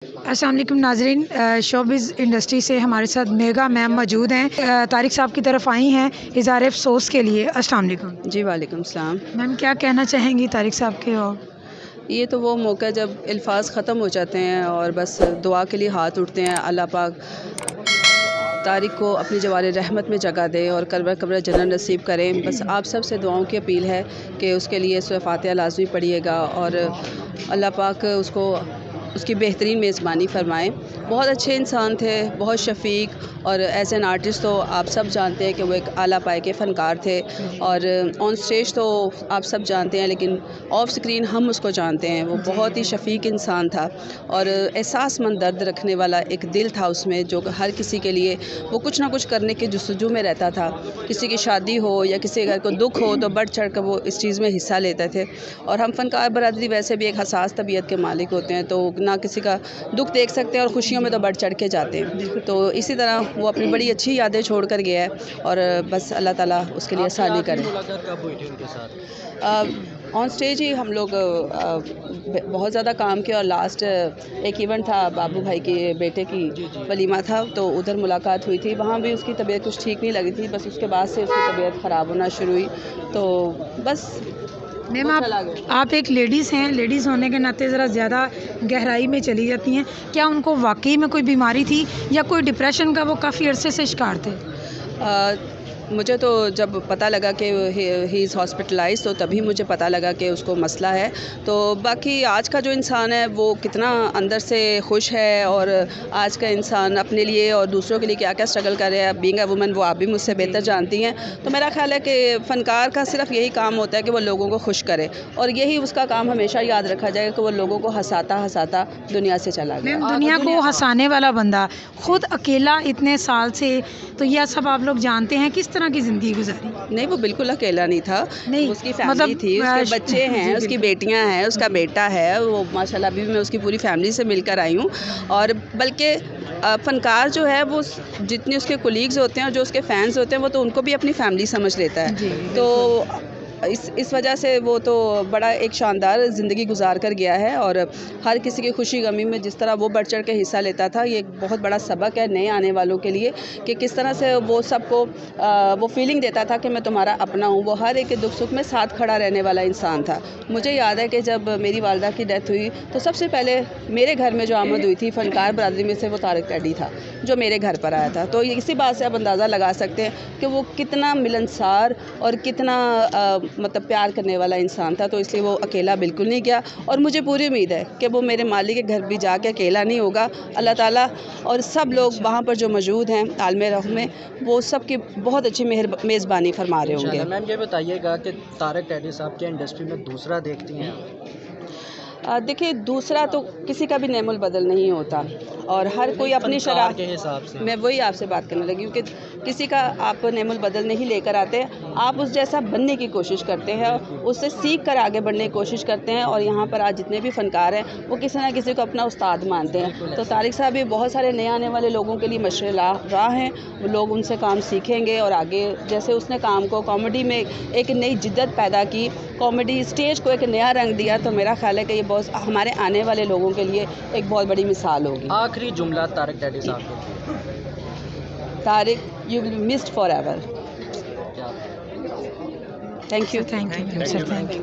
अस्सलाम वालेकुम नाजरीन, शोबिज़ इंडस्ट्री से हमारे साथ मेगा मैम मौजूद हैं। तारिक साहब की तरफ आई हैं इज़हार अफसोस के लिए। अस्सलाम वालेकुम जी वालेकुम सलाम। मैम, क्या कहना चाहेंगी तारिक साहब के? और ये तो वो मौका जब अल्फाज ख़त्म हो जाते हैं और बस दुआ के लिए हाथ उठते हैं, अल्लाह पाक तारिक को अपनी जवार रहमत में जगह दे और कब्र कब्र जन्नत नसीब करें। बस आप सब से दुआओं की अपील है कि उसके लिए सूरह फातिहा लाज़मी पढ़िएगा और अल्लाह पाक उसको उसकी बेहतरीन मेज़बानी फ़रमाएँ। बहुत अच्छे इंसान थे, बहुत शफ़ीक, और एज़ एन आर्टिस्ट तो आप सब जानते हैं कि वो एक आला पाए के फ़नकार थे। और ऑन स्टेज तो आप सब जानते हैं, लेकिन ऑफ स्क्रीन हम उसको जानते हैं। वो बहुत ही शफ़ीक इंसान था और एहसासमंद दर्द रखने वाला एक दिल था उसमें, जो हर किसी के लिए वो कुछ ना कुछ करने के जस्तजू में रहता था। किसी की शादी हो या किसी घर को दुख हो तो बढ़ चढ़ कर वो इस चीज़ में हिस्सा लेते थे। और हम फ़नकार बरादरी वैसे भी एक हसास तबीयत के मालिक होते हैं, तो ना किसी का दुख देख सकते हैं और खुशियों में तो बढ़ चढ़ के जाते हैं। तो इसी तरह वो अपनी बड़ी अच्छी यादें छोड़ कर गया है और बस अल्लाह ताला उसके लिए आसानी करे। मुलाकात कब हुई थी उनके साथ? ऑन स्टेज ही हम लोग बहुत ज़्यादा काम किया और लास्ट एक इवेंट था, बाबू भाई के बेटे की वलीमा था, तो उधर मुलाकात हुई थी। वहाँ भी उसकी तबीयत कुछ ठीक नहीं लगी थी, बस उसके बाद से उसकी तबीयत ख़राब होना शुरू हुई, तो बस मैम, वो चला गया। आप एक लेडीज़ हैं, लेडीज़ होने के नाते ज़रा ज़्यादा गहराई में चली जाती हैं। क्या उनको वाकई में कोई बीमारी थी या कोई डिप्रेशन का वो काफ़ी अरसे से शिकार थे? मुझे तो जब पता लगा कि ही इज़ हॉस्पिटलाइज, तो तभी मुझे पता लगा कि उसको मसला है। तो बाकी आज का जो इंसान है वो कितना अंदर से खुश है, और आज का इंसान अपने लिए और दूसरों के लिए क्या क्या स्ट्रगल कर रहा है, बीइंग अ वुमन, वो आप भी मुझसे बेहतर जानती हैं। तो मेरा ख्याल है कि फ़नकार का सिर्फ यही काम होता है कि वो लोगों को खुश करे, और यही उसका काम हमेशा याद रखा जाएगा कि वो लोगों को हंसाता हंसाता दुनिया से चला गया। मैम, दुनिया को हंसाने वाला बंदा खुद अकेला इतने साल से, तो यह सब आप लोग जानते हैं, किस तरह की ज़िंदगी गुजारी? नहीं, वो बिल्कुल अकेला नहीं था। नहीं, उसकी फैमिली मतलब थी, उसके बच्चे जी, हैं, उसकी बिल्कुल। बेटियां हैं, उसका बेटा है। वो माशाल्लाह अभी भी मैं उसकी पूरी फैमिली से मिलकर आई हूँ। और बल्कि फ़नकार जो है वो जितने उसके कोलीग्स होते हैं और जो उसके फ़ैन्स होते हैं, वो तो उनको भी अपनी फैमिली समझ लेता है। जी, तो इस वजह से वो तो बड़ा एक शानदार ज़िंदगी गुजार कर गया है, और हर किसी की खुशी गमी में जिस तरह वो बढ़ चढ़ के हिस्सा लेता था, ये एक बहुत बड़ा सबक है नए आने वालों के लिए कि किस तरह से वो सबको वो फीलिंग देता था कि मैं तुम्हारा अपना हूँ। वो हर एक के दुख सुख में साथ खड़ा रहने वाला इंसान था। मुझे याद है कि जब मेरी वालदा की डेथ हुई तो सबसे पहले मेरे घर में जो आमद हुई थी फ़नकार बरादरी में से, वो तारिक टैडी था जो मेरे घर पर आया था। तो इसी बात से आप अंदाज़ा लगा सकते हैं कि वो कितना मिलनसार और कितना मतलब प्यार करने वाला इंसान था। तो इसलिए वो अकेला बिल्कुल नहीं गया, और मुझे पूरी उम्मीद है कि वो मेरे मालिक के घर भी जाके अकेला नहीं होगा। अल्लाह ताला और सब लोग वहाँ पर जो मौजूद हैं आलमे रह में, वो सब की बहुत अच्छी मेज़बानी फरमा रहे होंगे। मैम, ये बताइएगा कि तारिक टैडी साहब के इंडस्ट्री में दूसरा देखती हैं? देखिए, दूसरा तो किसी का भी नेमुल बदल नहीं होता, और हर कोई अपनी फनकार के हिसाब से। मैं वही आपसे बात करने लगी हूँ कि किसी का आप नेमुल बदल नहीं लेकर आते, आप उस जैसा बनने की कोशिश करते हैं, उससे सीख कर आगे बढ़ने की कोशिश करते हैं। और यहाँ पर आज जितने भी फ़नकार हैं वो किसी ना किसी को अपना उस्ताद मानते हैं। तो तारिक साहब भी बहुत सारे नए आने वाले लोगों के लिए मशरे राह हैं। वो लोग उनसे काम सीखेंगे और आगे, जैसे उसने काम को कॉमेडी में एक नई जिद्दत पैदा की, कॉमेडी स्टेज को एक नया रंग दिया, तो मेरा ख्याल है कि ये बहुत हमारे आने वाले लोगों के लिए एक बहुत बड़ी मिसाल होगी। आखिरी जुमला तारिक टैडी साहब को। Tariq, you will be missed for ever. Thank you. Thank you sir, thank you.